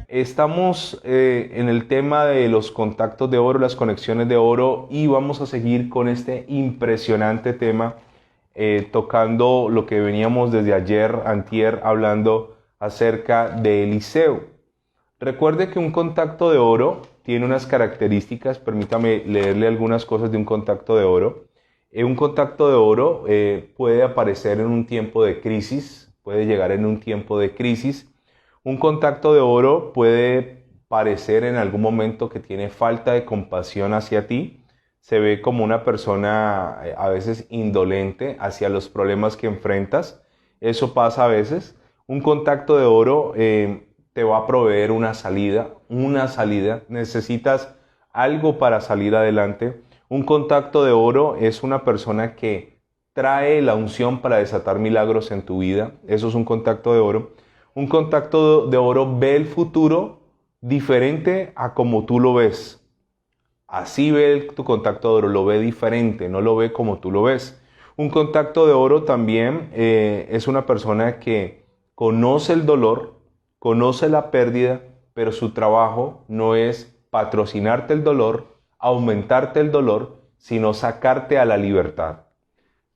Estamos en el tema de los contactos de oro, las conexiones de oro, y vamos a seguir con este impresionante tema, tocando lo que veníamos desde ayer, antier, hablando acerca de Eliseo. Recuerde que un contacto de oro tiene unas características. Permítame leerle algunas cosas de un contacto de oro. Un contacto de oro puede aparecer en un tiempo de crisis, puede llegar en un tiempo de crisis. Un contacto de oro puede parecer en algún momento que tiene falta de compasión hacia ti. Se ve como una persona a veces indolente hacia los problemas que enfrentas. Eso pasa a veces. Un contacto de oro te va a proveer una salida. Necesitas algo para salir adelante. Un contacto de oro es una persona que trae la unción para desatar milagros en tu vida. Eso es un contacto de oro. Un contacto de oro ve el futuro diferente a como tú lo ves. Así ve tu contacto de oro, lo ve diferente, no lo ve como tú lo ves. Un contacto de oro también es una persona que conoce el dolor, conoce la pérdida, pero su trabajo no es patrocinarte el dolor, aumentarte el dolor, sino sacarte a la libertad.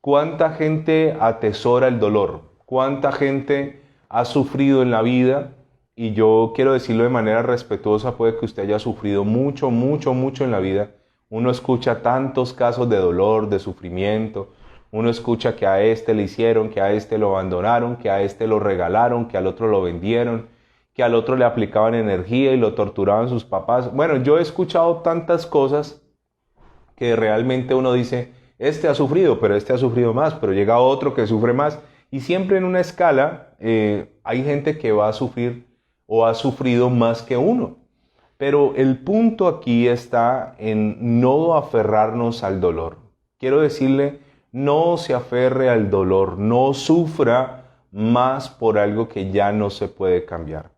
¿Cuánta gente atesora el dolor? ¿Cuánta gente ha sufrido en la vida? Y yo quiero decirlo de manera respetuosa, puede que usted haya sufrido mucho en la vida. Uno escucha tantos casos de dolor, de sufrimiento. Uno escucha que a este le hicieron, que a este lo abandonaron, que a este lo regalaron, que al otro lo vendieron, que al otro le aplicaban energía y lo torturaban sus papás. Bueno, yo he escuchado tantas cosas que realmente uno dice, este ha sufrido, pero este ha sufrido más, pero llega otro que sufre más. Y siempre en una escala hay gente que va a sufrir o ha sufrido más que uno. Pero el punto aquí está en no aferrarnos al dolor. Quiero decirle, no se aferre al dolor, no sufra más por algo que ya no se puede cambiar.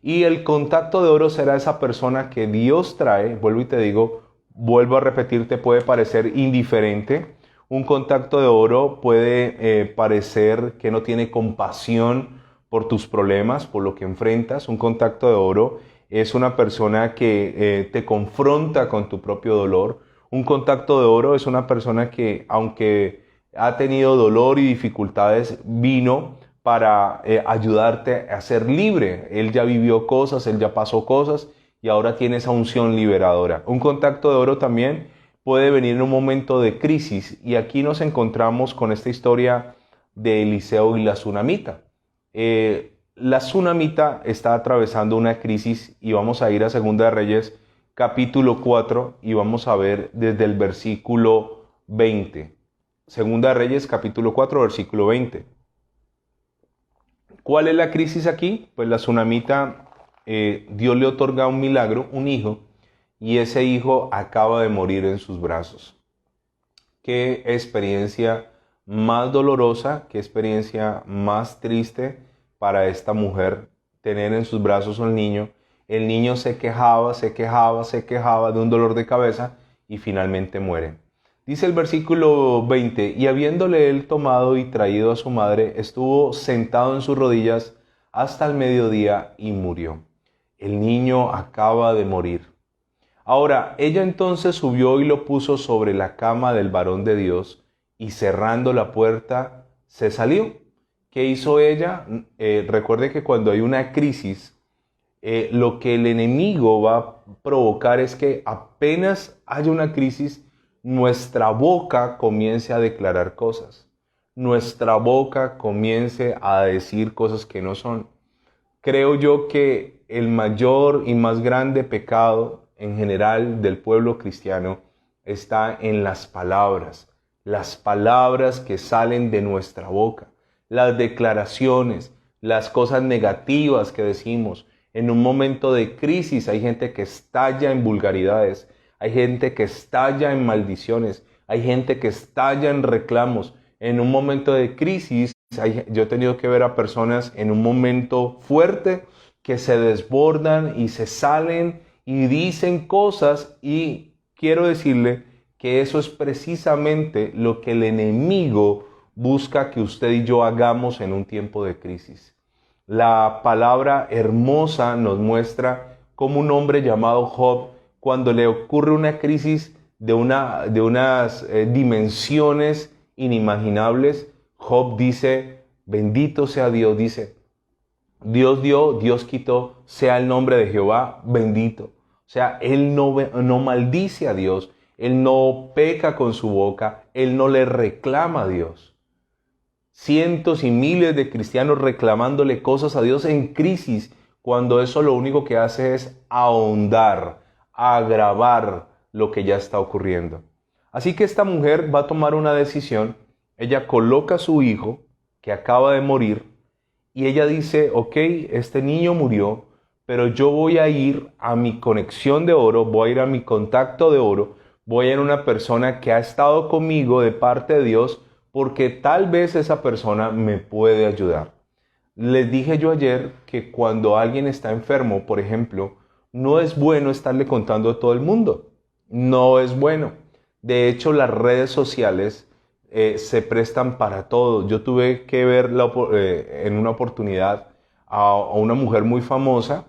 Y el contacto de oro será esa persona que Dios trae, vuelvo a repetirte, puede parecer indiferente. Un contacto de oro puede parecer que no tiene compasión por tus problemas, por lo que enfrentas. Un contacto de oro es una persona que te confronta con tu propio dolor. Un contacto de oro es una persona que, aunque ha tenido dolor y dificultades, vino para ayudarte a ser libre. Él ya vivió cosas, él ya pasó cosas y ahora tiene esa unción liberadora. Un contacto de oro también puede venir en un momento de crisis, y aquí nos encontramos con esta historia de Eliseo y la tsunamita. La tsunamita está atravesando una crisis, y vamos a ir a 2 de Reyes capítulo 4 y vamos a ver desde el versículo 20. 2 de Reyes capítulo 4 versículo 20. ¿Cuál es la crisis aquí? Pues la tsunamita, Dios le otorga un milagro, un hijo, y ese hijo acaba de morir en sus brazos. Qué experiencia más dolorosa, qué experiencia más triste para esta mujer, tener en sus brazos un niño. El niño se quejaba de un dolor de cabeza y finalmente muere. Dice el versículo 20, y habiéndole él tomado y traído a su madre, estuvo sentado en sus rodillas hasta el mediodía y murió. El niño acaba de morir. Ahora, ella entonces subió y lo puso sobre la cama del varón de Dios, y cerrando la puerta, se salió. ¿Qué hizo ella? Recuerde que cuando hay una crisis, lo que el enemigo va a provocar es que apenas haya una crisis, nuestra boca comience a declarar cosas. Nuestra boca comience a decir cosas que no son. Creo yo que el mayor y más grande pecado en general del pueblo cristiano está en las palabras que salen de nuestra boca, las declaraciones, las cosas negativas que decimos. En un momento de crisis hay gente que estalla en vulgaridades, hay gente que estalla en maldiciones, hay gente que estalla en reclamos. En un momento de crisis, yo he tenido que ver a personas en un momento fuerte que se desbordan y se salen y dicen cosas, y quiero decirle que eso es precisamente lo que el enemigo busca que usted y yo hagamos en un tiempo de crisis. La palabra hermosa nos muestra cómo un hombre llamado Job, cuando le ocurre una crisis de unas dimensiones inimaginables, Job dice, bendito sea Dios, dice, Dios dio, Dios quitó, sea el nombre de Jehová bendito. O sea, él no maldice a Dios, él no peca con su boca, él no le reclama a Dios. Cientos y miles de cristianos reclamándole cosas a Dios en crisis, cuando eso lo único que hace es ahondar, agravar lo que ya está ocurriendo. Así que esta mujer va a tomar una decisión. Ella coloca a su hijo, que acaba de morir, y ella dice, ok, este niño murió, pero yo voy a ir a mi conexión de oro, voy a ir a mi contacto de oro, voy a ir a una persona que ha estado conmigo de parte de Dios, porque tal vez esa persona me puede ayudar. Les dije yo ayer que cuando alguien está enfermo, por ejemplo, no es bueno estarle contando a todo el mundo. No es bueno. De hecho, las redes sociales se prestan para todo. Yo tuve que ver en una oportunidad a una mujer muy famosa,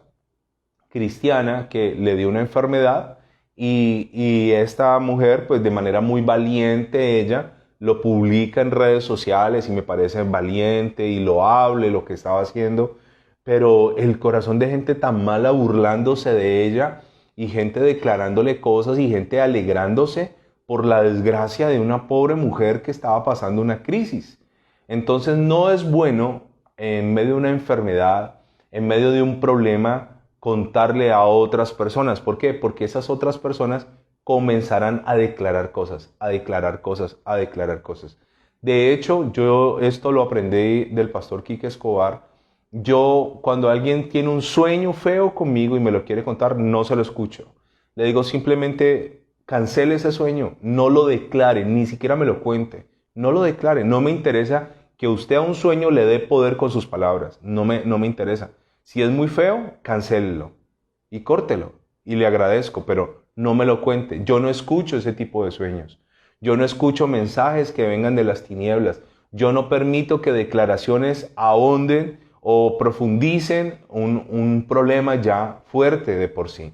cristiana, que le dio una enfermedad y esta mujer, pues de manera muy valiente, ella lo publica en redes sociales y me parece valiente y loable lo que estaba haciendo, pero el corazón de gente tan mala burlándose de ella y gente declarándole cosas y gente alegrándose por la desgracia de una pobre mujer que estaba pasando una crisis. Entonces no es bueno en medio de una enfermedad, en medio de un problema, contarle a otras personas. ¿Por qué? Porque esas otras personas comenzarán a declarar cosas, a declarar cosas, a declarar cosas. De hecho, yo esto lo aprendí del pastor Quique Escobar. Yo, cuando alguien tiene un sueño feo conmigo y me lo quiere contar, no se lo escucho. Le digo simplemente, cancele ese sueño, no lo declare, ni siquiera me lo cuente. No lo declare, no me interesa que usted a un sueño le dé poder con sus palabras. No me interesa. Si es muy feo, cancélelo y córtelo. Y le agradezco, pero no me lo cuente. Yo no escucho ese tipo de sueños. Yo no escucho mensajes que vengan de las tinieblas. Yo no permito que declaraciones ahonden o profundicen un problema ya fuerte de por sí.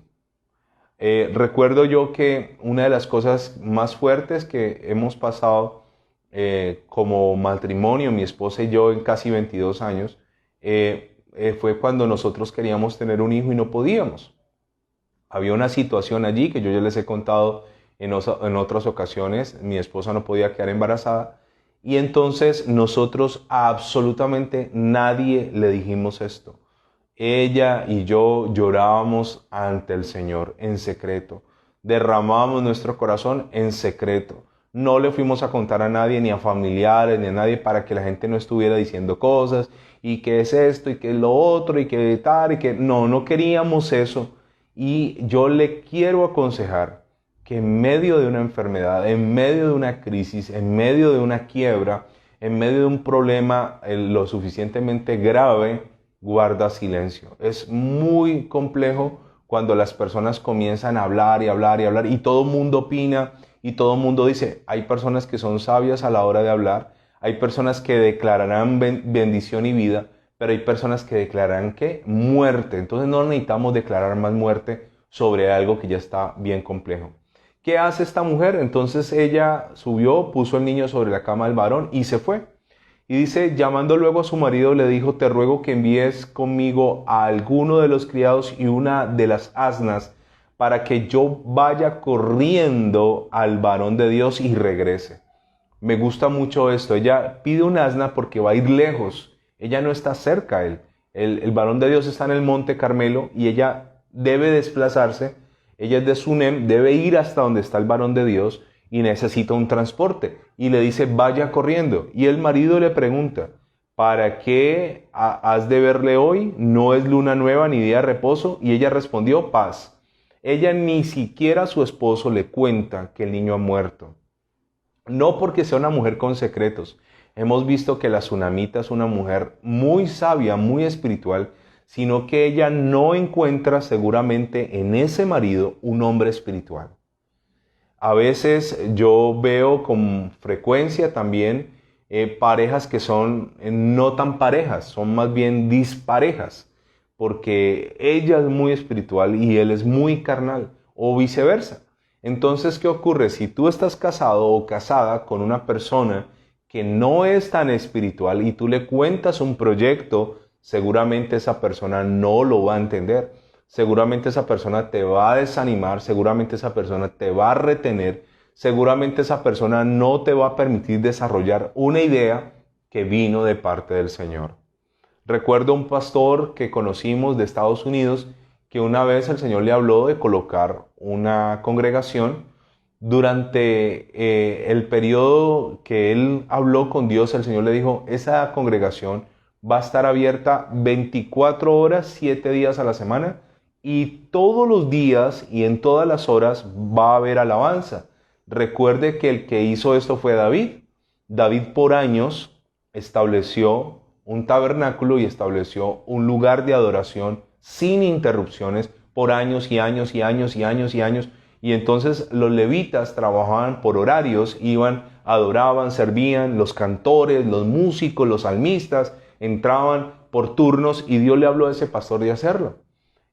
Recuerdo yo que una de las cosas más fuertes que hemos pasado como matrimonio, mi esposa y yo, en casi 22 años, fue cuando nosotros queríamos tener un hijo y no podíamos. Había una situación allí que yo ya les he contado en otras ocasiones. Mi esposa no podía quedar embarazada y entonces nosotros a absolutamente nadie le dijimos esto. Ella y yo llorábamos ante el Señor en secreto. Derramábamos nuestro corazón en secreto. No le fuimos a contar a nadie, ni a familiares, ni a nadie, para que la gente no estuviera diciendo cosas, y qué es esto, y qué es lo otro, y qué tal, y que no queríamos eso. Y yo le quiero aconsejar que en medio de una enfermedad, en medio de una crisis, en medio de una quiebra, en medio de un problema lo suficientemente grave, guarda silencio. Es muy complejo cuando las personas comienzan a hablar y hablar y hablar y todo el mundo opina y todo el mundo dice. Hay personas que son sabias a la hora de hablar, hay personas que declararán bendición y vida, pero hay personas que declararán ¿qué? Muerte. Entonces no necesitamos declarar más muerte sobre algo que ya está bien complejo. ¿Qué hace esta mujer? Entonces ella subió, puso el niño sobre la cama del varón y se fue. Y dice, llamando luego a su marido, le dijo, te ruego que envíes conmigo a alguno de los criados y una de las asnas para que yo vaya corriendo al varón de Dios y regrese. Me gusta mucho esto. Ella pide un asna porque va a ir lejos. Ella no está cerca a él. El varón de Dios está en el monte Carmelo y ella debe desplazarse. Ella es de Sunem, debe ir hasta donde está el varón de Dios y necesita un transporte. Y le dice, vaya corriendo. Y el marido le pregunta, ¿para qué has de verle hoy? No es luna nueva ni día de reposo. Y ella respondió, paz. Ella ni siquiera a su esposo le cuenta que el niño ha muerto. No porque sea una mujer con secretos. Hemos visto que la tsunamita es una mujer muy sabia, muy espiritual, sino que ella no encuentra seguramente en ese marido un hombre espiritual. A veces yo veo con frecuencia también parejas que son no tan parejas, son más bien disparejas, porque ella es muy espiritual y él es muy carnal, o viceversa. Entonces, ¿qué ocurre? Si tú estás casado o casada con una persona que no es tan espiritual y tú le cuentas un proyecto, seguramente esa persona no lo va a entender. Seguramente esa persona te va a desanimar, seguramente esa persona te va a retener, seguramente esa persona no te va a permitir desarrollar una idea que vino de parte del Señor. Recuerdo un pastor que conocimos de Estados Unidos que una vez el Señor le habló de colocar una congregación. Durante el periodo que él habló con Dios, el Señor le dijo, esa congregación va a estar abierta 24 horas, 7 días a la semana, y todos los días y en todas las horas va a haber alabanza. Recuerde que el que hizo esto fue David. David por años estableció un tabernáculo y estableció un lugar de adoración sin interrupciones por años y años y años y años y años. Y entonces los levitas trabajaban por horarios, iban, adoraban, servían, los cantores, los músicos, los salmistas, entraban por turnos y Dios le habló a ese pastor de hacerlo.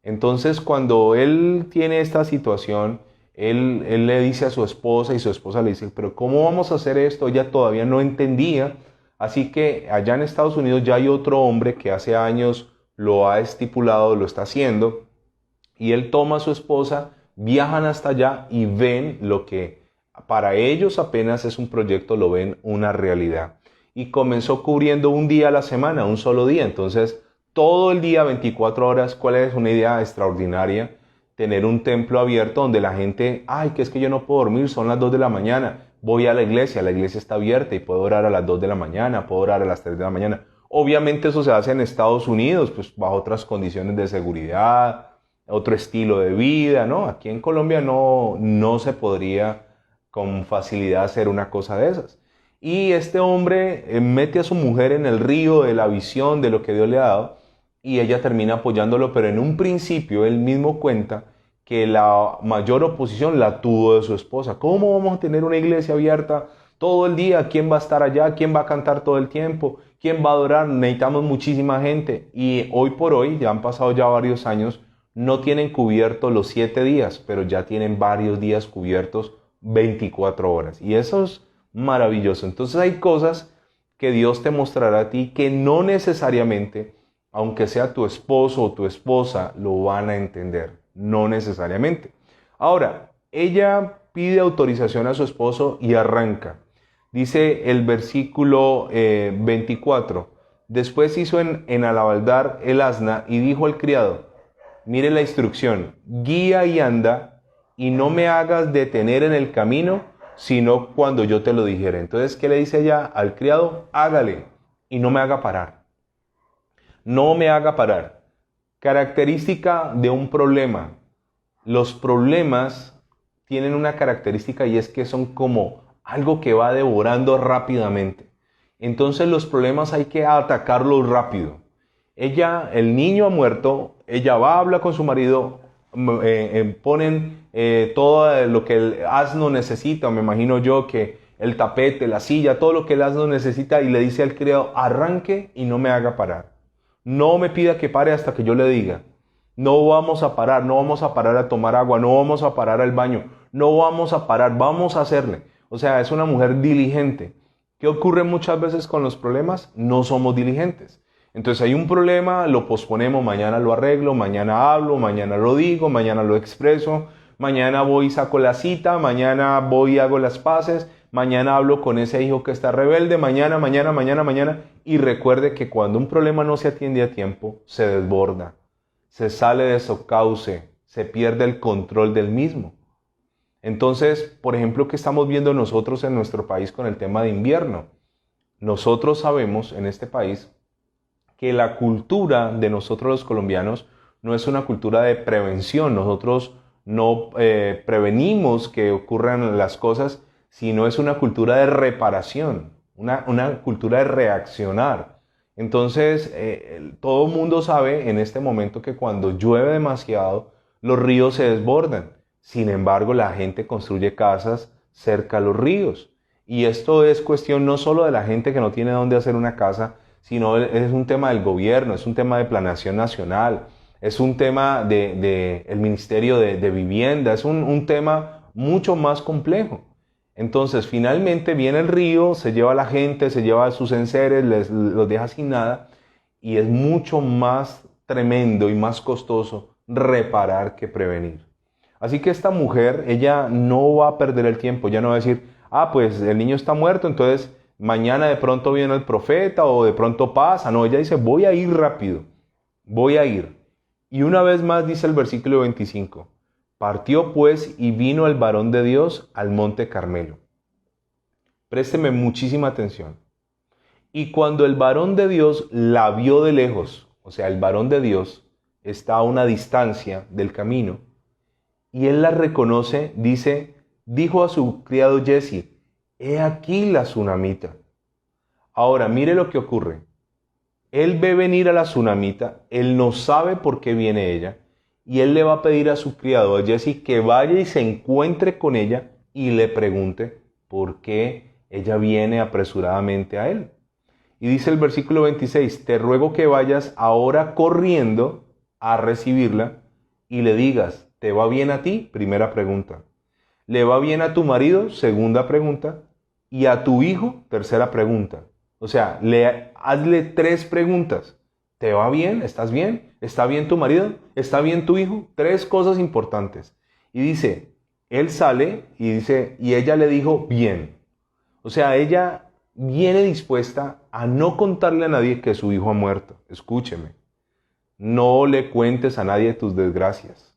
Entonces cuando él tiene esta situación, él le dice a su esposa y su esposa le dice, pero ¿cómo vamos a hacer esto? Ella todavía no entendía. Así que allá en Estados Unidos ya hay otro hombre que hace años lo ha estipulado, lo está haciendo, y él toma a su esposa, viajan hasta allá y ven lo que para ellos apenas es un proyecto, lo ven una realidad. Y comenzó cubriendo un día a la semana, un solo día. Entonces, todo el día, 24 horas, ¿cuál es una idea extraordinaria? Tener un templo abierto donde la gente, ay, que es que yo no puedo dormir, son las 2 de la mañana. Voy a la iglesia está abierta y puedo orar a las 2 de la mañana, puedo orar a las 3 de la mañana. Obviamente eso se hace en Estados Unidos, pues bajo otras condiciones de seguridad, otro estilo de vida, ¿no? Aquí en Colombia no se podría con facilidad hacer una cosa de esas. Y este hombre mete a su mujer en el río de la visión de lo que Dios le ha dado y ella termina apoyándolo, pero en un principio él mismo cuenta que la mayor oposición la tuvo de su esposa. ¿Cómo vamos a tener una iglesia abierta todo el día? ¿Quién va a estar allá? ¿Quién va a cantar todo el tiempo? ¿Quién va a adorar? Necesitamos muchísima gente. Y hoy por hoy, ya han pasado ya varios años, no tienen cubierto los 7 días, pero ya tienen varios días cubiertos 24 horas. Y eso es maravilloso. Entonces hay cosas que Dios te mostrará a ti que no necesariamente, aunque sea tu esposo o tu esposa, lo van a entender. No necesariamente. Ahora, ella pide autorización a su esposo y arranca. Dice el versículo 24. Después hizo en alabaldar el asna y dijo al criado, mire la instrucción, guía y anda y no me hagas detener en el camino, sino cuando yo te lo dijere. Entonces, ¿qué le dice ella al criado? Hágale y no me haga parar. No me haga parar. Característica de un problema. Los problemas tienen una característica y es que son como algo que va devorando rápidamente. Entonces los problemas hay que atacarlos rápido. Ella, el niño ha muerto, ella va a hablar con su marido, ponen todo lo que el asno necesita, me imagino yo que el tapete, la silla, todo lo que el asno necesita y le dice al criado, arranque y no me haga parar. No me pida que pare hasta que yo le diga. No vamos a parar, no vamos a parar a tomar agua, no vamos a parar al baño, no vamos a parar, vamos a hacerle. O sea, es una mujer diligente. ¿Qué ocurre muchas veces con los problemas? No somos diligentes. Entonces hay un problema, lo posponemos, mañana lo arreglo, mañana hablo, mañana lo digo, mañana lo expreso, mañana voy y saco la cita, mañana voy y hago las paces, mañana hablo con ese hijo que está rebelde, mañana. Y recuerde que cuando un problema no se atiende a tiempo, se desborda, se sale de su cauce, se pierde el control del mismo. Entonces, por ejemplo, ¿qué estamos viendo nosotros en nuestro país con el tema de invierno? Nosotros sabemos en este país que la cultura de nosotros los colombianos no es una cultura de prevención. Nosotros no prevenimos que ocurran las cosas, sino es una cultura de reparación, una cultura de reaccionar. Entonces, todo el mundo sabe en este momento que cuando llueve demasiado, los ríos se desbordan. Sin embargo, la gente construye casas cerca a los ríos. Y esto es cuestión no solo de la gente que no tiene dónde hacer una casa, sino es un tema del gobierno, es un tema de planeación nacional, es un tema el Ministerio de Vivienda, es un tema mucho más complejo. Entonces, finalmente viene el río, se lleva a la gente, se lleva a sus enseres, los deja sin nada, y es mucho más tremendo y más costoso reparar que prevenir. Así que esta mujer, ella no va a perder el tiempo, ya no va a decir, ah, pues el niño está muerto, entonces mañana de pronto viene el profeta o de pronto pasa. No, ella dice, voy a ir rápido, voy a ir. Y una vez más dice el versículo 25, partió pues y vino el varón de Dios al monte Carmelo. Présteme muchísima atención. Y cuando el varón de Dios la vio de lejos, o sea, el varón de Dios está a una distancia del camino, y él la reconoce, dice, dijo a su criado Jesse, he aquí la tsunamita. Ahora, mire lo que ocurre. Él ve venir a la tsunamita, él no sabe por qué viene ella, y él le va a pedir a su criado, a Jesse, que vaya y se encuentre con ella y le pregunte por qué ella viene apresuradamente a él. Y dice el versículo 26, te ruego que vayas ahora corriendo a recibirla y le digas, ¿te va bien a ti? Primera pregunta. ¿Le va bien a tu marido? Segunda pregunta. ¿Y a tu hijo? Tercera pregunta. O sea, hazle 3 preguntas. ¿Te va bien? ¿Estás bien? ¿Está bien tu marido? ¿Está bien tu hijo? 3 cosas importantes. Y dice, él sale y dice, y ella le dijo, bien. O sea, ella viene dispuesta a no contarle a nadie que su hijo ha muerto. Escúcheme. No le cuentes a nadie tus desgracias.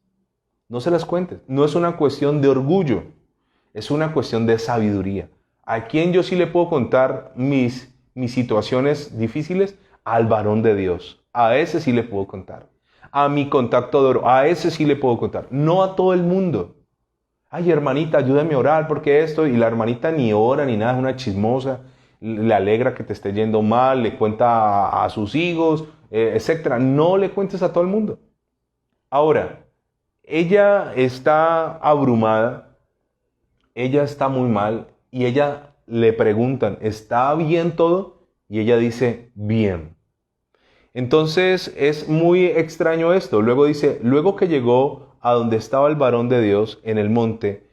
No se las cuentes. No es una cuestión de orgullo. Es una cuestión de sabiduría. ¿A quién yo sí le puedo contar mis situaciones difíciles? Al varón de Dios. A ese sí le puedo contar. A mi contacto de oro. A ese sí le puedo contar. No a todo el mundo. Ay, hermanita, ayúdame a orar porque esto. Y la hermanita ni ora ni nada, es una chismosa. Le alegra que te esté yendo mal, le cuenta a sus hijos, etc. No le cuentes a todo el mundo. Ahora, ella está abrumada, ella está muy mal y ella le preguntan, ¿está bien todo? Y ella dice, bien. Entonces es muy extraño esto. Luego dice, luego que llegó a donde estaba el varón de Dios en el monte,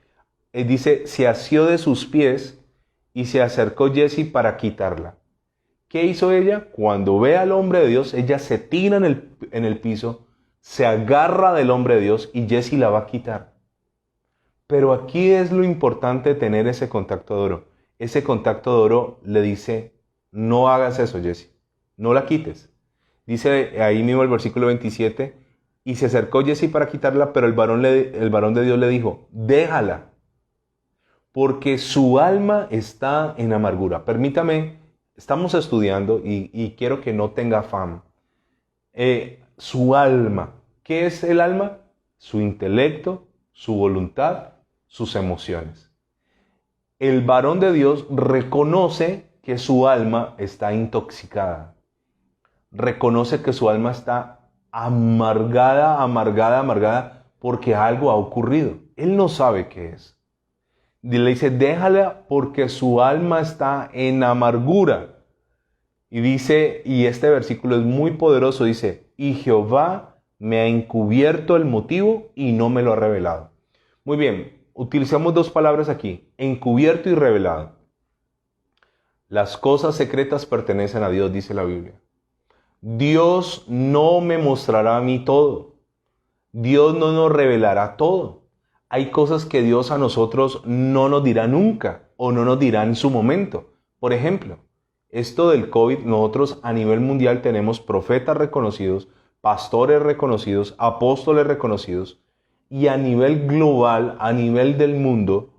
dice, se asió de sus pies y se acercó Jesse para quitarla. ¿Qué hizo ella? Cuando ve al hombre de Dios, ella se tira en el piso, se agarra del hombre de Dios y Jesse la va a quitar. Pero aquí es lo importante de tener ese contacto de oro. Ese contacto de oro le dice, no hagas eso, Jesse, no la quites. Dice ahí mismo el versículo 27, y se acercó Jesse para quitarla, pero el varón de Dios le dijo, déjala, porque su alma está en amargura. Permítame, estamos estudiando y quiero que no tenga afán. Su alma, ¿qué es el alma? Su intelecto, su voluntad, sus emociones. El varón de Dios reconoce que su alma está intoxicada. Reconoce que su alma está amargada, porque algo ha ocurrido. Él no sabe qué es. Le dice, déjala porque su alma está en amargura. Y dice, y este versículo es muy poderoso, dice, y Jehová me ha encubierto el motivo y no me lo ha revelado. Muy bien, utilizamos 2 palabras aquí, encubierto y revelado. Las cosas secretas pertenecen a Dios, dice la Biblia. Dios no me mostrará a mí todo. Dios no nos revelará todo. Hay cosas que Dios a nosotros no nos dirá nunca o no nos dirá en su momento. Por ejemplo, esto del COVID, nosotros a nivel mundial tenemos profetas reconocidos, pastores reconocidos, apóstoles reconocidos, y a nivel global, a nivel del mundo,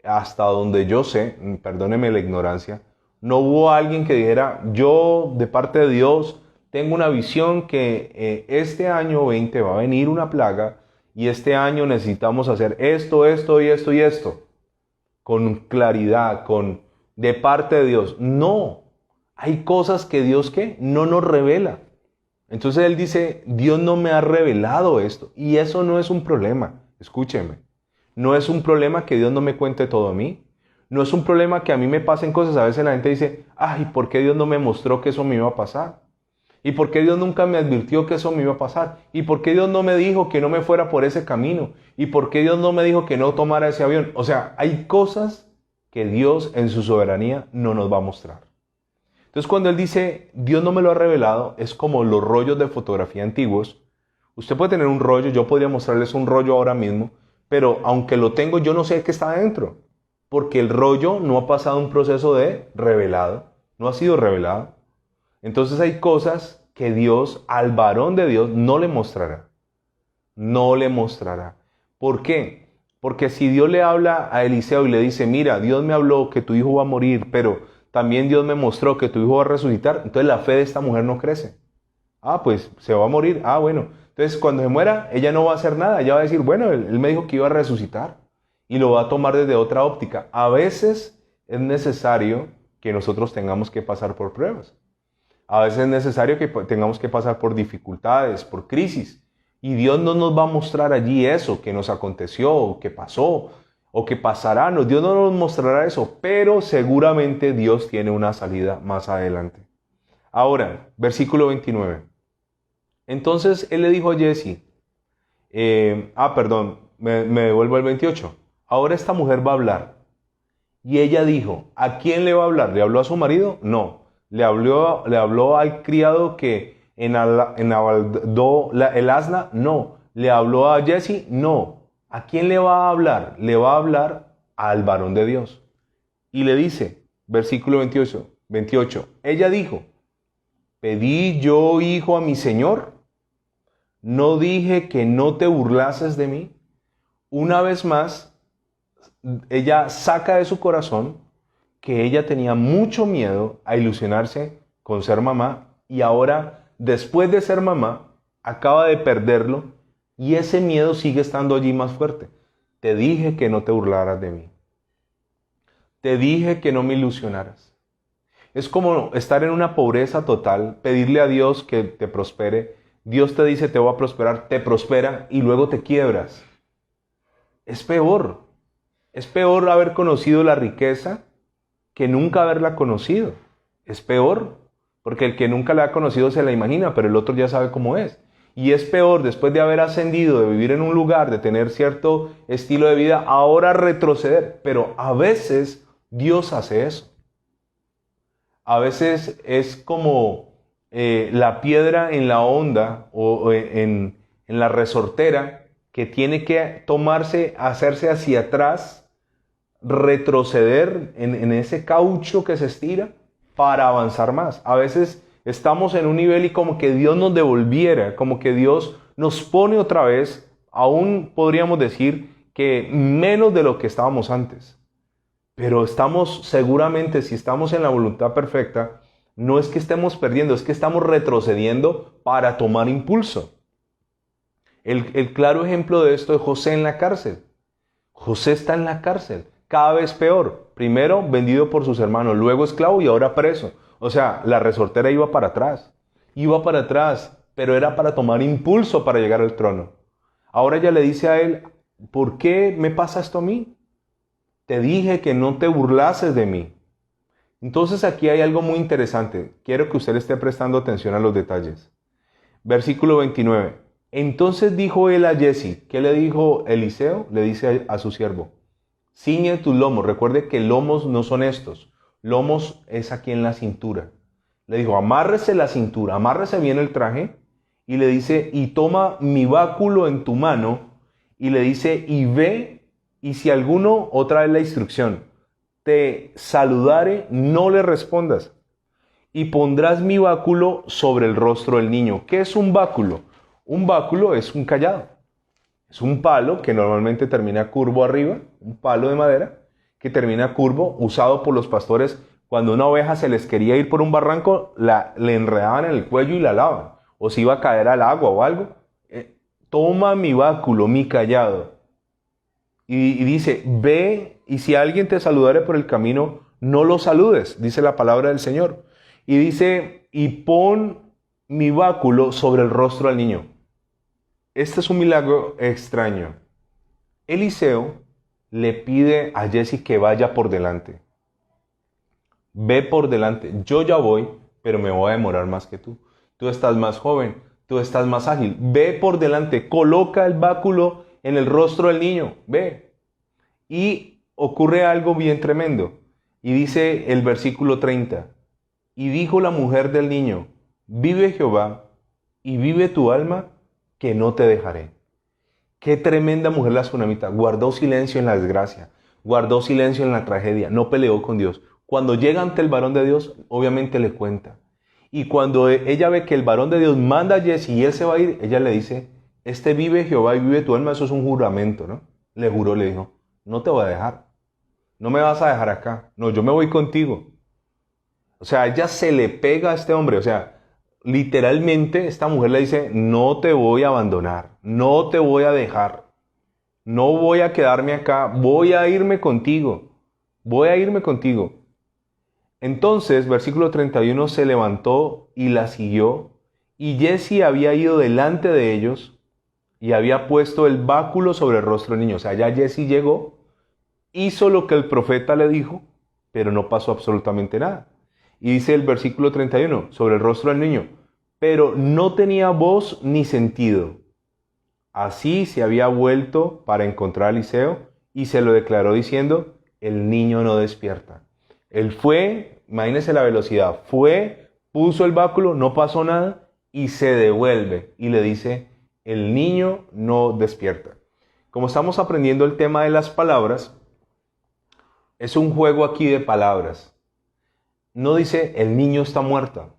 hasta donde yo sé, perdóneme la ignorancia, no hubo alguien que dijera, yo de parte de Dios tengo una visión que este año 20 va a venir una plaga y este año necesitamos hacer esto, esto y esto y esto. Con claridad, de parte de Dios. No, hay cosas que Dios ¿qué? No nos revela. Entonces él dice, Dios no me ha revelado esto. Y eso no es un problema, escúcheme. No es un problema que Dios no me cuente todo a mí. No es un problema que a mí me pasen cosas. A veces la gente dice, ay, ¿por qué Dios no me mostró que eso me iba a pasar? ¿Y por qué Dios nunca me advirtió que eso me iba a pasar? ¿Y por qué Dios no me dijo que no me fuera por ese camino? ¿Y por qué Dios no me dijo que no tomara ese avión? O sea, hay cosas que Dios en su soberanía no nos va a mostrar. Entonces cuando Él dice, Dios no me lo ha revelado, es como los rollos de fotografía antiguos. Usted puede tener un rollo, yo podría mostrarles un rollo ahora mismo, pero aunque lo tengo, yo no sé qué está adentro, porque el rollo no ha pasado un proceso de revelado, no ha sido revelado. Entonces hay cosas que Dios, al varón de Dios, no le mostrará. No le mostrará. ¿Por qué? Porque si Dios le habla a Eliseo y le dice, mira, Dios me habló que tu hijo va a morir, pero también Dios me mostró que tu hijo va a resucitar, entonces la fe de esta mujer no crece. Ah, pues se va a morir. Ah, bueno. Entonces cuando se muera, ella no va a hacer nada. Ella va a decir, bueno, él me dijo que iba a resucitar. Y lo va a tomar desde otra óptica. A veces es necesario que nosotros tengamos que pasar por pruebas. A veces es necesario que tengamos que pasar por dificultades, por crisis. Y Dios no nos va a mostrar allí eso que nos aconteció, o que pasó, o que pasará. No, Dios no nos mostrará eso, pero seguramente Dios tiene una salida más adelante. Ahora, versículo 29. Entonces él le dijo a Jesse, me devuelvo al 28. Ahora esta mujer va a hablar. Y ella dijo, ¿a quién le va a hablar? ¿Le habló a su marido? No. ¿Le habló al criado que enabaldó el asna? No. ¿Le habló a Jesse? No. ¿A quién le va a hablar? Le va a hablar al varón de Dios. Y le dice, versículo 28, ella dijo, ¿pedí yo hijo a mi señor? ¿No dije que no te burlases de mí? Una vez más, ella saca de su corazón que ella tenía mucho miedo a ilusionarse con ser mamá y ahora, después de ser mamá, acaba de perderlo y ese miedo sigue estando allí más fuerte. Te dije que no te burlaras de mí. Te dije que no me ilusionaras. Es como estar en una pobreza total, pedirle a Dios que te prospere. Dios te dice te voy a prosperar, te prospera y luego te quiebras. Es peor. Es peor haber conocido la riqueza que nunca haberla conocido. Es peor, porque el que nunca la ha conocido se la imagina, pero el otro ya sabe cómo es. Y es peor, después de haber ascendido, de vivir en un lugar, de tener cierto estilo de vida, ahora retroceder. Pero a veces Dios hace eso. A veces es como la piedra en la honda o en la resortera que tiene que tomarse, hacerse hacia atrás, retroceder en ese caucho que se estira para avanzar más. A veces estamos en un nivel y como que Dios nos devolviera, como que Dios nos pone otra vez, aún podríamos decir que menos de lo que estábamos antes. Pero estamos seguramente, si estamos en la voluntad perfecta, no es que estemos perdiendo, es que estamos retrocediendo para tomar impulso. El claro ejemplo de esto es José en la cárcel. José está en la cárcel, cada vez peor. Primero vendido por sus hermanos, luego esclavo y ahora preso. O sea, la resortera iba para atrás, pero era para tomar impulso para llegar al trono. Ahora ella le dice a él, ¿por qué me pasa esto a mí? Te dije que no te burlases de mí. Entonces aquí hay algo muy interesante. Quiero que usted esté prestando atención a los detalles. Versículo 29. Entonces dijo él a Jesse, ¿qué le dijo Eliseo? Le dice a su siervo, ciñe tus lomos. Recuerde que lomos no son estos. Lomos es aquí en la cintura. Le dijo, amárrese la cintura, amárrese bien el traje. Y le dice, y toma mi báculo en tu mano. Y le dice, y ve, y si alguno, otra vez la instrucción, te saludare, no le respondas. Y pondrás mi báculo sobre el rostro del niño. ¿Qué es un báculo? Un báculo es un cayado. Es un palo que normalmente termina curvo arriba, un palo de madera que termina curvo, usado por los pastores cuando una oveja se les quería ir por un barranco, le enredaban en el cuello y la alaban. O si iba a caer al agua o algo. Toma mi báculo, mi cayado. Y dice, ve, y si alguien te saludare por el camino, no lo saludes, dice la palabra del Señor. Y dice, y pon mi báculo sobre el rostro del niño. Este es un milagro extraño. Eliseo le pide a Jesse que vaya por delante. Ve por delante. Yo ya voy, pero me voy a demorar más que tú. Tú estás más joven, tú estás más ágil. Ve por delante, coloca el báculo en el rostro del niño. Ve. Y ocurre algo bien tremendo. Y dice el versículo 30. Y dijo la mujer del niño, vive Jehová y vive tu alma, que no te dejaré. Qué tremenda mujer la tsunamita. Guardó silencio en la desgracia, guardó silencio en la tragedia, no peleó con Dios. Cuando llega ante el varón de Dios, obviamente le cuenta. Y cuando ella ve que el varón de Dios manda a Jesse y él se va a ir, ella le dice, vive Jehová y vive tu alma, eso es un juramento, ¿no? Le juró, le dijo, no te voy a dejar, no me vas a dejar acá, no, yo me voy contigo. O sea, ella se le pega a este hombre, o sea, literalmente esta mujer le dice, no te voy a abandonar, no te voy a dejar, no voy a quedarme acá, voy a irme contigo, voy a irme contigo. Entonces, versículo 31, se levantó y la siguió, y Jesse había ido delante de ellos y había puesto el báculo sobre el rostro del niño. O sea, ya Jesse llegó, hizo lo que el profeta le dijo, pero no pasó absolutamente nada. Y dice el versículo 31, sobre el rostro del niño, pero no tenía voz ni sentido. Así se había vuelto para encontrar a Eliseo y se lo declaró diciendo, el niño no despierta. Él fue, imagínense la velocidad, fue, puso el báculo, no pasó nada y se devuelve y le dice, el niño no despierta. Como estamos aprendiendo el tema de las palabras, es un juego aquí de palabras. No dice, el niño está muerto,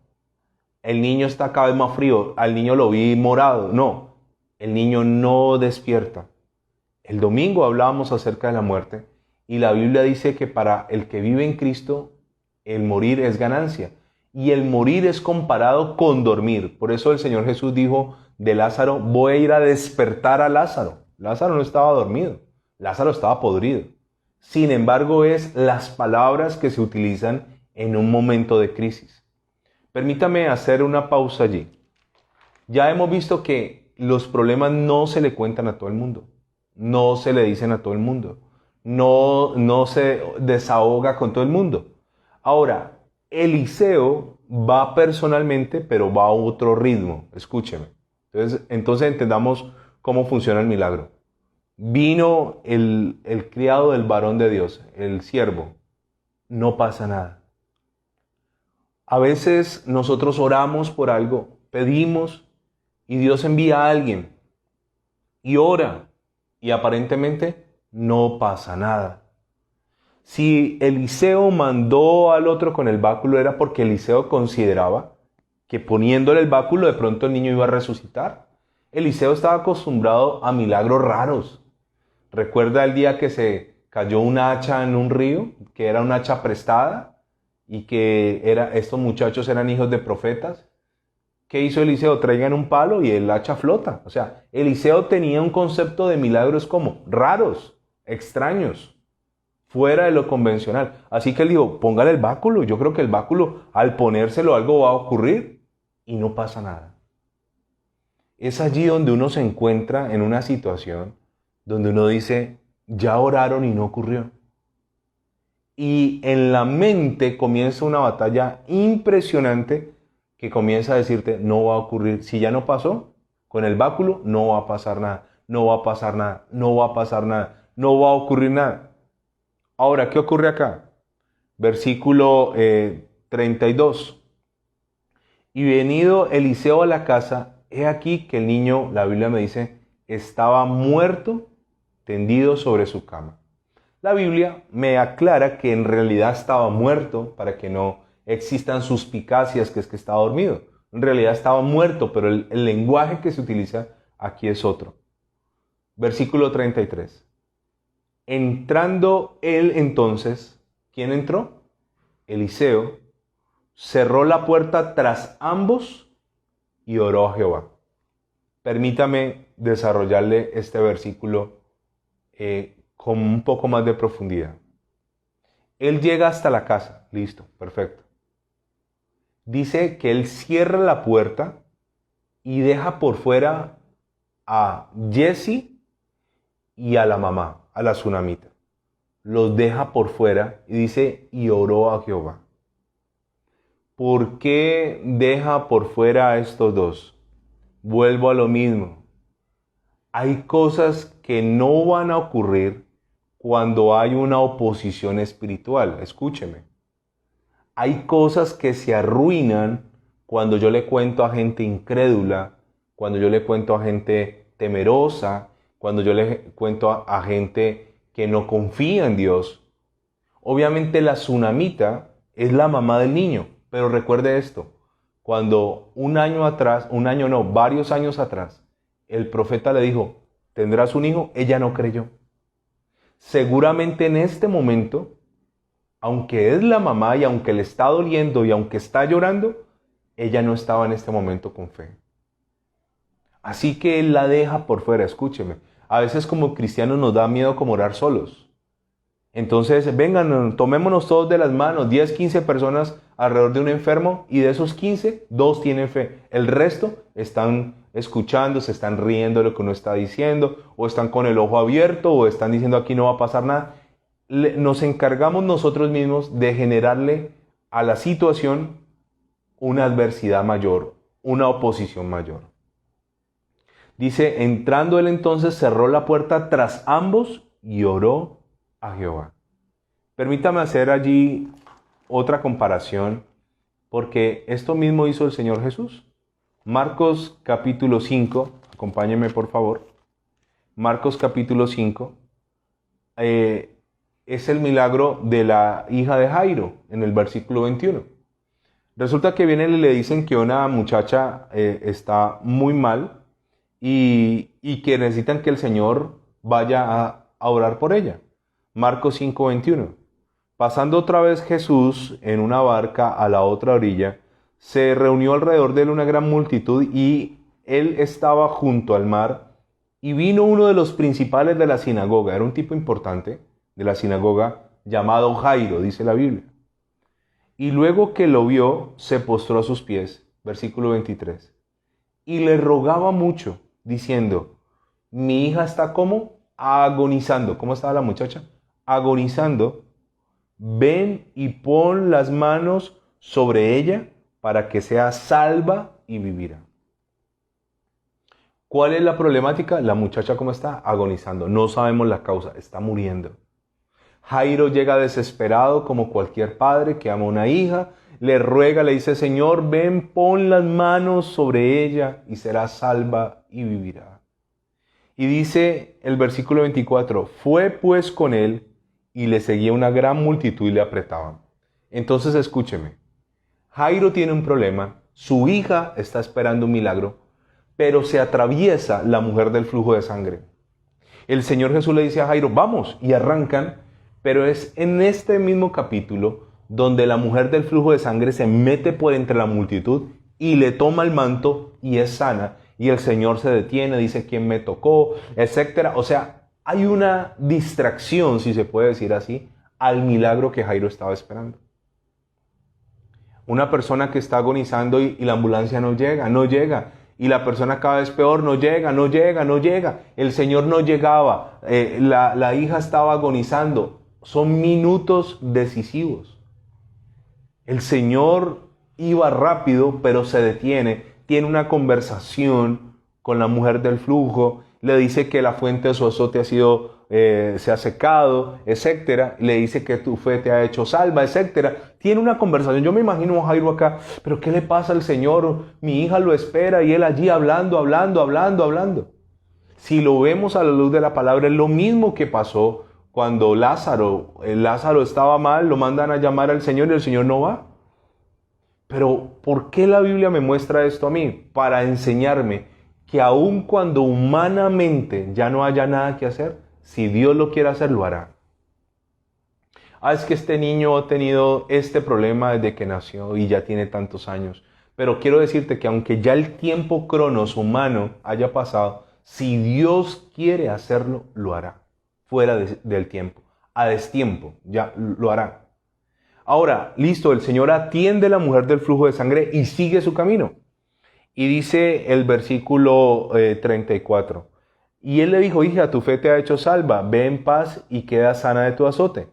el niño está cada vez más frío, al niño lo vi morado. No, el niño no despierta. El domingo hablábamos acerca de la muerte. Y la Biblia dice que para el que vive en Cristo, el morir es ganancia. Y el morir es comparado con dormir. Por eso el Señor Jesús dijo de Lázaro, voy a ir a despertar a Lázaro. Lázaro no estaba dormido, Lázaro estaba podrido. Sin embargo, es las palabras que se utilizan en un momento de crisis. Permítame hacer una pausa allí. Ya hemos visto que los problemas no se le cuentan a todo el mundo. No se le dicen a todo el mundo. No se desahoga con todo el mundo. Ahora, Eliseo va personalmente, pero va a otro ritmo. Escúcheme. Entonces entendamos cómo funciona el milagro. Vino el criado del varón de Dios, el siervo. No pasa nada. A veces nosotros oramos por algo, pedimos y Dios envía a alguien y ora y aparentemente no pasa nada. Si Eliseo mandó al otro con el báculo era porque Eliseo consideraba que poniéndole el báculo de pronto el niño iba a resucitar. Eliseo estaba acostumbrado a milagros raros. ¿Recuerda el día que se cayó un hacha en un río, que era un hacha prestada y que estos muchachos eran hijos de profetas? ¿Qué hizo Eliseo? Traigan un palo y el hacha flota. O sea, Eliseo tenía un concepto de milagros como raros, extraños, fuera de lo convencional. Así que él dijo, póngale el báculo. Yo creo que el báculo, al ponérselo, algo va a ocurrir y no pasa nada. Es allí donde uno se encuentra en una situación donde uno dice, ya oraron y no ocurrió. Y en la mente comienza una batalla impresionante que comienza a decirte, no va a ocurrir. Si ya no pasó, con el báculo no va a pasar nada, no va a pasar nada, no va a pasar nada, no va a ocurrir nada. Ahora, ¿qué ocurre acá? Versículo 32. Y venido Eliseo a la casa, he aquí que el niño, la Biblia me dice, estaba muerto, tendido sobre su cama. La Biblia me aclara que en realidad estaba muerto para que no existan suspicacias que es que estaba dormido. En realidad estaba muerto, pero el lenguaje que se utiliza aquí es otro. Versículo 33. Entrando él entonces, ¿quién entró? Eliseo, cerró la puerta tras ambos y oró a Jehová. Permítame desarrollarle este versículo con un poco más de profundidad. Él llega hasta la casa, listo, perfecto. Dice que él cierra la puerta y deja por fuera a Jesse y a la mamá, a la tsunamita. los deja por fuera y dice, y oró a Jehová. ¿Por qué deja por fuera a estos dos? Vuelvo a lo mismo. Hay cosas que no van a ocurrir cuando hay una oposición espiritual. Escúcheme. Hay cosas que se arruinan cuando yo le cuento a gente incrédula, cuando yo le cuento a gente temerosa, cuando yo le cuento a gente que no confía en Dios. Obviamente la tsunamita es la mamá del niño, pero recuerde esto, cuando varios años atrás, el profeta le dijo, ¿tendrás un hijo? Ella no creyó. Seguramente en este momento, aunque es la mamá y aunque le está doliendo y aunque está llorando, ella no estaba en este momento con fe. Así que él la deja por fuera, escúcheme. A veces como cristianos nos da miedo como orar solos. Entonces, vengan, tomémonos todos de las manos, 10, 15 personas alrededor de un enfermo y de esos 15, 2 tienen fe. El resto están escuchando, se están riendo de lo que uno está diciendo, o están con el ojo abierto, o están diciendo aquí no va a pasar nada. Nos encargamos nosotros mismos de generarle a la situación una adversidad mayor, una oposición mayor. Dice, entrando él entonces cerró la puerta tras ambos y oró a Jehová. Permítame hacer allí otra comparación, porque esto mismo hizo el Señor Jesús. Marcos capítulo 5, acompáñenme por favor. Marcos capítulo 5, es el milagro de la hija de Jairo, en el versículo 21. Resulta que vienen y le dicen que una muchacha está muy mal y que necesitan que el Señor vaya a orar por ella. Marcos 5:21. Pasando otra vez Jesús en una barca a la otra orilla, se reunió alrededor de él una gran multitud y él estaba junto al mar y vino uno de los principales de la sinagoga, era un tipo importante de la sinagoga llamado Jairo, dice la Biblia. Y luego que lo vio, se postró a sus pies, versículo 23, y le rogaba mucho, diciendo, mi hija está como agonizando. ¿Cómo estaba la muchacha? Agonizando. Ven y pon las manos sobre ella para que sea salva y vivirá. ¿Cuál es la problemática? La muchacha, ¿cómo está? Agonizando. No sabemos la causa, está muriendo. Jairo llega desesperado como cualquier padre que ama a una hija, le ruega, le dice, Señor, ven, pon las manos sobre ella y será salva y vivirá. Y dice el versículo 24, fue pues con él y le seguía una gran multitud y le apretaban. Entonces escúcheme, Jairo tiene un problema, su hija está esperando un milagro, pero se atraviesa la mujer del flujo de sangre. El Señor Jesús le dice a Jairo, vamos, y arrancan, pero es en este mismo capítulo donde la mujer del flujo de sangre se mete por entre la multitud y le toma el manto y es sana. Y el Señor se detiene, dice quién me tocó, etcétera. O sea, hay una distracción, si se puede decir así, al milagro que Jairo estaba esperando. Una persona que está agonizando y la ambulancia no llega. Y la persona cada vez peor, no llega. El Señor no llegaba, la hija estaba agonizando. Son minutos decisivos. El Señor iba rápido, pero se detiene. Tiene una conversación con la mujer del flujo. Le dice que la fuente de su azote se ha secado, etcétera. Le dice que tu fe te ha hecho salva, etcétera. Tiene una conversación. Yo me imagino a Jairo acá, pero ¿qué le pasa al Señor? Mi hija lo espera y él allí hablando. Si lo vemos a la luz de la palabra, es lo mismo que pasó cuando Lázaro estaba mal, lo mandan a llamar al Señor y el Señor no va. Pero ¿por qué la Biblia me muestra esto a mí? Para enseñarme que aun cuando humanamente ya no haya nada que hacer, si Dios lo quiere hacer, lo hará. Es que este niño ha tenido este problema desde que nació y ya tiene tantos años. Pero quiero decirte que aunque ya el tiempo cronos humano haya pasado, si Dios quiere hacerlo, lo hará. Fuera del tiempo, a destiempo, ya lo hará. Ahora, listo, el Señor atiende a la mujer del flujo de sangre y sigue su camino. Y dice el versículo 34, Y él le dijo, hija, tu fe te ha hecho salva, ve en paz y queda sana de tu azote.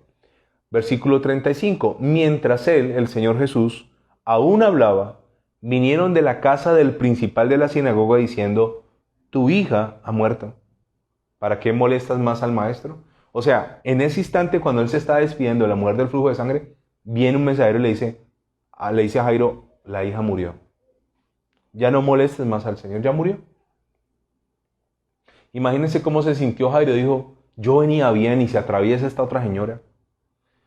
Versículo 35. Mientras él, el Señor Jesús, aún hablaba, vinieron de la casa del principal de la sinagoga diciendo, tu hija ha muerto. ¿Para qué molestas más al maestro? O sea, en ese instante cuando él se está despidiendo de la mujer del flujo de sangre, viene un mensajero y le dice a Jairo, la hija murió. Ya no molestes más al Señor, ya murió. Imagínense cómo se sintió Jairo. Dijo, yo venía bien y se atraviesa esta otra señora.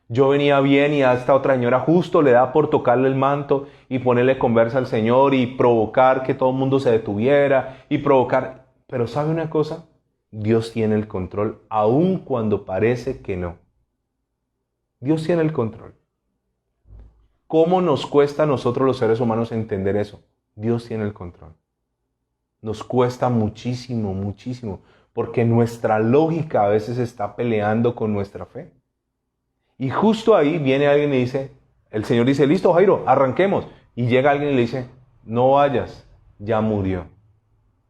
Yo venía bien y a esta otra señora justo le da por tocarle el manto y ponerle conversa al Señor y provocar que todo el mundo se detuviera y provocar. Pero ¿sabe una cosa? Dios tiene el control, aun cuando parece que no. Dios tiene el control. ¿Cómo nos cuesta a nosotros los seres humanos entender eso? Dios tiene el control. Nos cuesta muchísimo, muchísimo, porque nuestra lógica a veces está peleando con nuestra fe. Y justo ahí viene alguien y dice, el Señor dice, listo Jairo, arranquemos. Y llega alguien y le dice, no vayas, ya murió.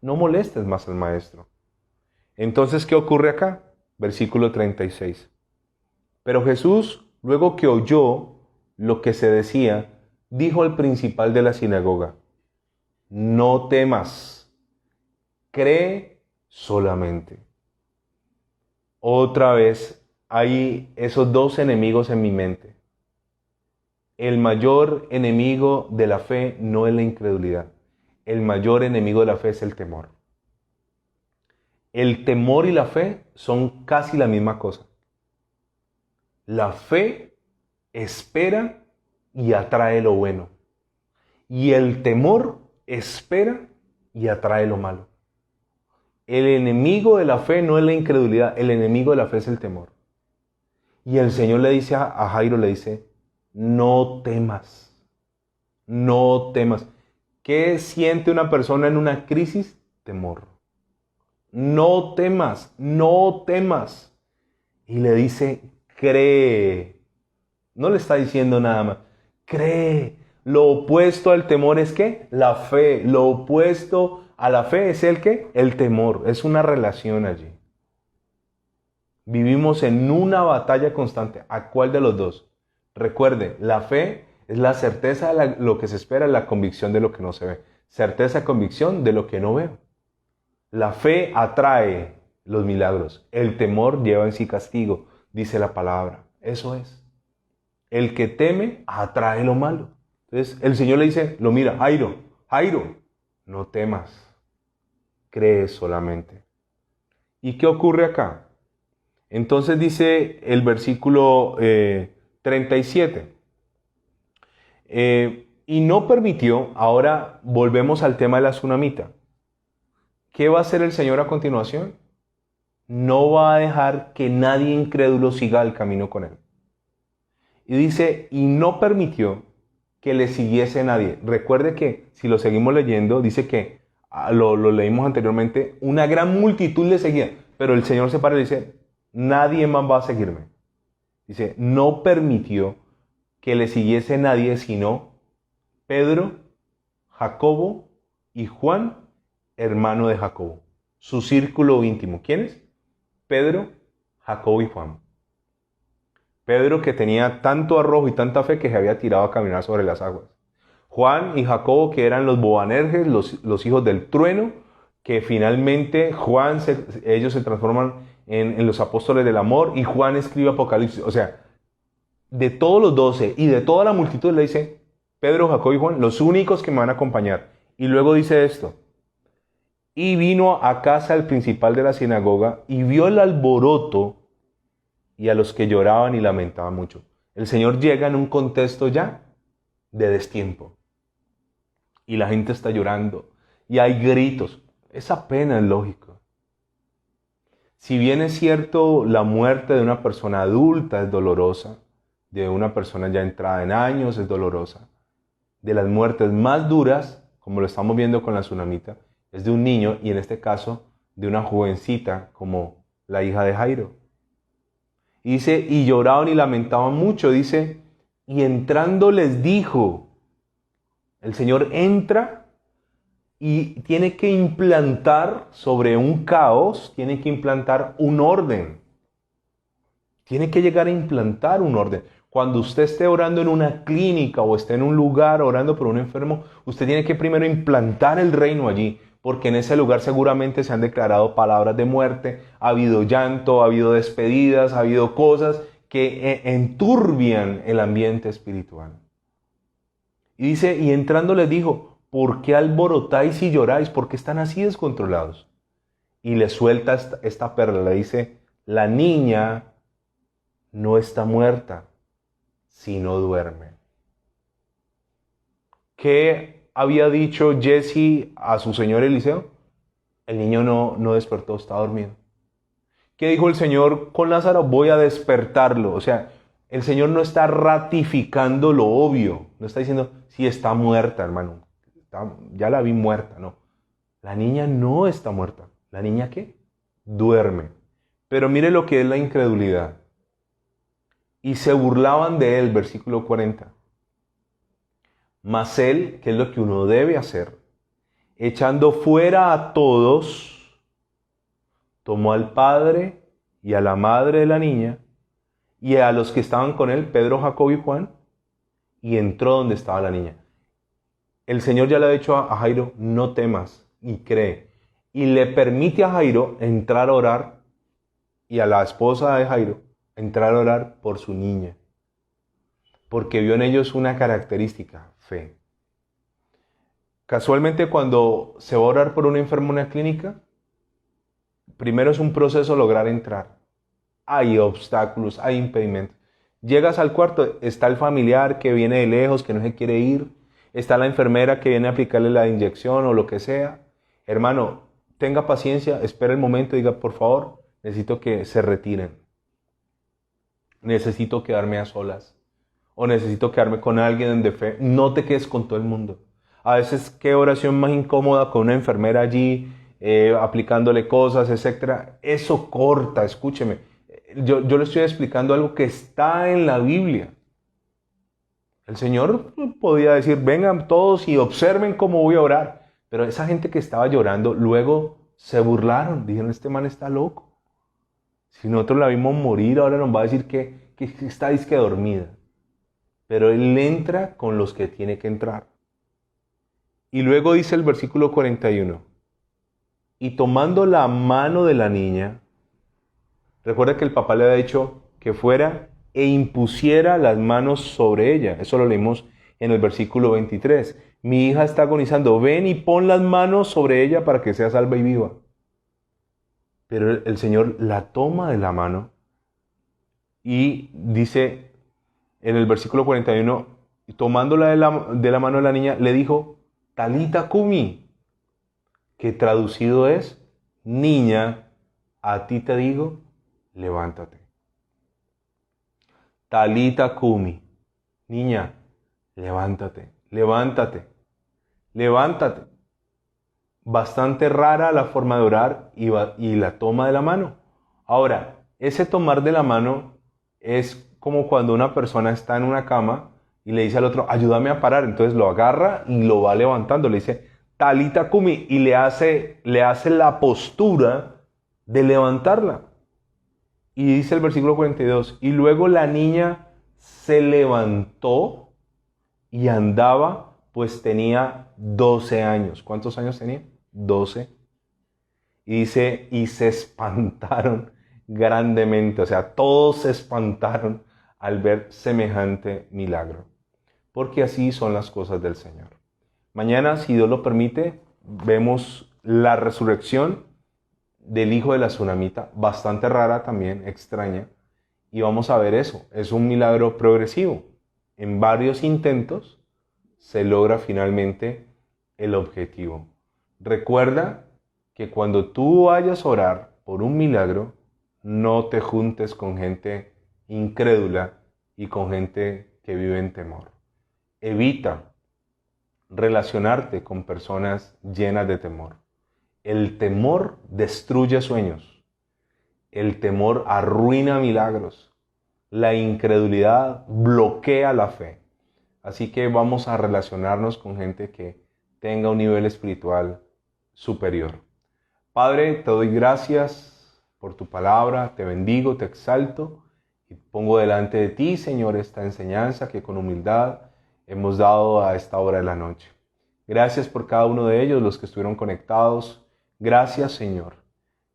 No molestes más al maestro. Entonces, ¿qué ocurre acá? Versículo 36. Pero Jesús, luego que oyó lo que se decía, dijo al principal de la sinagoga, no temas, cree solamente. Otra vez hay esos dos enemigos en mi mente. El mayor enemigo de la fe no es la incredulidad. El mayor enemigo de la fe es el temor. El temor y la fe son casi la misma cosa. La fe espera y atrae lo bueno. Y el temor espera y atrae lo malo. El enemigo de la fe no es la incredulidad, el enemigo de la fe es el temor. Y el Señor le dice a Jairo, le dice, no temas, no temas. ¿Qué siente una persona en una crisis? Temor. No temas, no temas. Y le dice, cree. No le está diciendo nada más. Cree. Lo opuesto al temor es ¿qué? La fe. Lo opuesto a la fe es el ¿qué? El temor. Es una relación allí. Vivimos en una batalla constante. ¿A cuál de los dos? Recuerde, la fe es la certeza de lo que se espera, la convicción de lo que no se ve. Certeza, convicción de lo que no veo. La fe atrae los milagros. El temor lleva en sí castigo, dice la palabra. Eso es. El que teme atrae lo malo. Entonces el Señor le dice, lo mira, Jairo, Jairo, no temas. Cree solamente. ¿Y qué ocurre acá? Entonces dice el versículo 37. Y no permitió, ahora volvemos al tema de la tsunamita. ¿Qué va a hacer el Señor a continuación? No va a dejar que nadie incrédulo siga el camino con él. Y dice, y no permitió que le siguiese nadie. Recuerde que, si lo seguimos leyendo, dice que, lo leímos anteriormente, una gran multitud le seguía. Pero el Señor se para y dice, nadie más va a seguirme. Dice, no permitió que le siguiese nadie sino Pedro, Jacobo y Juan, hermano de Jacobo. Su círculo íntimo. ¿Quiénes? Pedro, Jacobo y Juan. Pedro, que tenía tanto arrojo y tanta fe que se había tirado a caminar sobre las aguas. Juan y Jacobo, que eran los Boanerges, los hijos del trueno, que finalmente ellos se transforman en los apóstoles del amor y Juan escribe Apocalipsis. O sea, de todos los 12 y de toda la multitud le dice Pedro, Jacobo y Juan, los únicos que me van a acompañar. Y luego dice esto. Y vino a casa el principal de la sinagoga y vio el alboroto y a los que lloraban y lamentaban mucho. El Señor llega en un contexto ya de destiempo. Y la gente está llorando. Y hay gritos. Esa pena es lógico. Si bien es cierto, la muerte de una persona adulta es dolorosa, de una persona ya entrada en años es dolorosa, de las muertes más duras, como lo estamos viendo con la tsunamita, es de un niño y en este caso de una jovencita como la hija de Jairo. Y dice, y lloraban y lamentaban mucho, dice, y entrando les dijo, el Señor entra y tiene que implantar sobre un caos, tiene que implantar un orden. Tiene que llegar a implantar un orden. Cuando usted esté orando en una clínica o esté en un lugar orando por un enfermo, usted tiene que primero implantar el reino allí, porque en ese lugar seguramente se han declarado palabras de muerte, ha habido llanto, ha habido despedidas, ha habido cosas que enturbian el ambiente espiritual. Y dice, y entrando les dijo, ¿por qué alborotáis y lloráis? ¿Por qué están así descontrolados? Y le suelta esta perla, le dice, la niña no está muerta, sino duerme. ¿Qué había dicho Jesse a su señor Eliseo? El niño no despertó, está dormido. ¿Qué dijo el Señor con Lázaro? Voy a despertarlo. O sea, el Señor no está ratificando lo obvio. No está diciendo, sí está muerta, hermano. Ya la vi muerta, no. La niña no está muerta. ¿La niña qué? Duerme. Pero mire lo que es la incredulidad. Y se burlaban de él, versículo 40. Mas él, que es lo que uno debe hacer, echando fuera a todos, tomó al padre y a la madre de la niña y a los que estaban con él, Pedro, Jacobo y Juan, y entró donde estaba la niña. El Señor ya le ha dicho a Jairo, no temas y cree. Y le permite a Jairo entrar a orar y a la esposa de Jairo entrar a orar por su niña. Porque vio en ellos una característica, fe. Casualmente cuando se va a orar por un enfermo en una clínica, primero es un proceso lograr entrar. Hay obstáculos, hay impedimentos. Llegas al cuarto, está el familiar que viene de lejos, que no se quiere ir. Está la enfermera que viene a aplicarle la inyección o lo que sea. Hermano, tenga paciencia, espera el momento y diga, por favor, necesito que se retiren. Necesito quedarme a solas. O necesito quedarme con alguien de fe. No te quedes con todo el mundo. A veces, qué oración más incómoda con una enfermera allí, aplicándole cosas, etc. Eso corta, escúcheme. Yo le estoy explicando algo que está en la Biblia. El Señor podía decir, vengan todos y observen cómo voy a orar. Pero esa gente que estaba llorando, luego se burlaron. Dijeron, este man está loco. Si nosotros la vimos morir, ahora nos va a decir que está disque dormida. Pero Él entra con los que tiene que entrar. Y luego dice el versículo 41. Y tomando la mano de la niña, recuerda que el papá le había dicho que fuera e impusiera las manos sobre ella. Eso lo leímos en el versículo 23. Mi hija está agonizando, ven y pon las manos sobre ella para que sea salva y viva. Pero el Señor la toma de la mano y dice en el versículo 41, tomándola de la mano de la niña, le dijo, Talita Kumi, que traducido es, niña, a ti te digo, levántate. Talita Kumi, niña, levántate, levántate, levántate. Bastante rara la forma de orar y la toma de la mano. Ahora, ese tomar de la mano es como cuando una persona está en una cama y le dice al otro, ayúdame a parar. Entonces lo agarra y lo va levantando. Le dice, Talita Kumi, y le hace la postura de levantarla. Y dice el versículo 42, y luego la niña se levantó y andaba, pues tenía 12 años. ¿Cuántos años tenía? 12. Y dice, y se espantaron grandemente. O sea, todos se espantaron al ver semejante milagro. Porque así son las cosas del Señor. Mañana, si Dios lo permite, vemos la resurrección del hijo de la tsunamita, bastante rara también, extraña, y vamos a ver eso, es un milagro progresivo. En varios intentos se logra finalmente el objetivo. Recuerda que cuando tú vayas a orar por un milagro, no te juntes con gente incrédula y con gente que vive en temor. Evita relacionarte con personas llenas de temor. El temor destruye sueños. El temor arruina milagros. La incredulidad bloquea la fe. Así que vamos a relacionarnos con gente que tenga un nivel espiritual superior. Padre, te doy gracias por tu palabra, te bendigo, te exalto y pongo delante de ti, Señor, esta enseñanza que con humildad hemos dado a esta hora de la noche. Gracias por cada uno de ellos, los que estuvieron conectados. Gracias, Señor.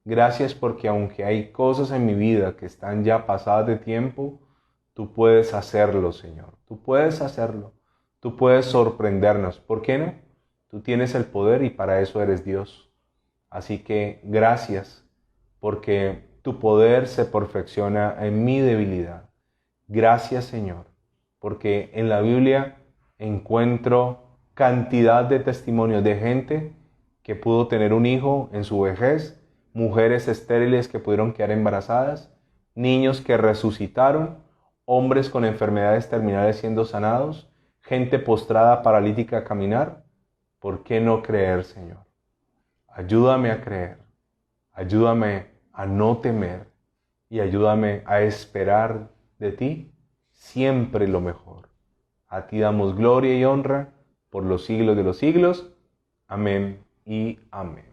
Gracias porque aunque hay cosas en mi vida que están ya pasadas de tiempo, tú puedes hacerlo, Señor. Tú puedes hacerlo. Tú puedes sorprendernos. ¿Por qué no? Tú tienes el poder y para eso eres Dios. Así que gracias porque tu poder se perfecciona en mi debilidad. Gracias, Señor, porque en la Biblia encuentro cantidad de testimonios de gente que pudo tener un hijo en su vejez, mujeres estériles que pudieron quedar embarazadas, niños que resucitaron, hombres con enfermedades terminales siendo sanados, gente postrada paralítica a caminar. ¿Por qué no creer, Señor? Ayúdame a creer, ayúdame a no temer y ayúdame a esperar de ti siempre lo mejor. A ti damos gloria y honra por los siglos de los siglos. Amén y amén.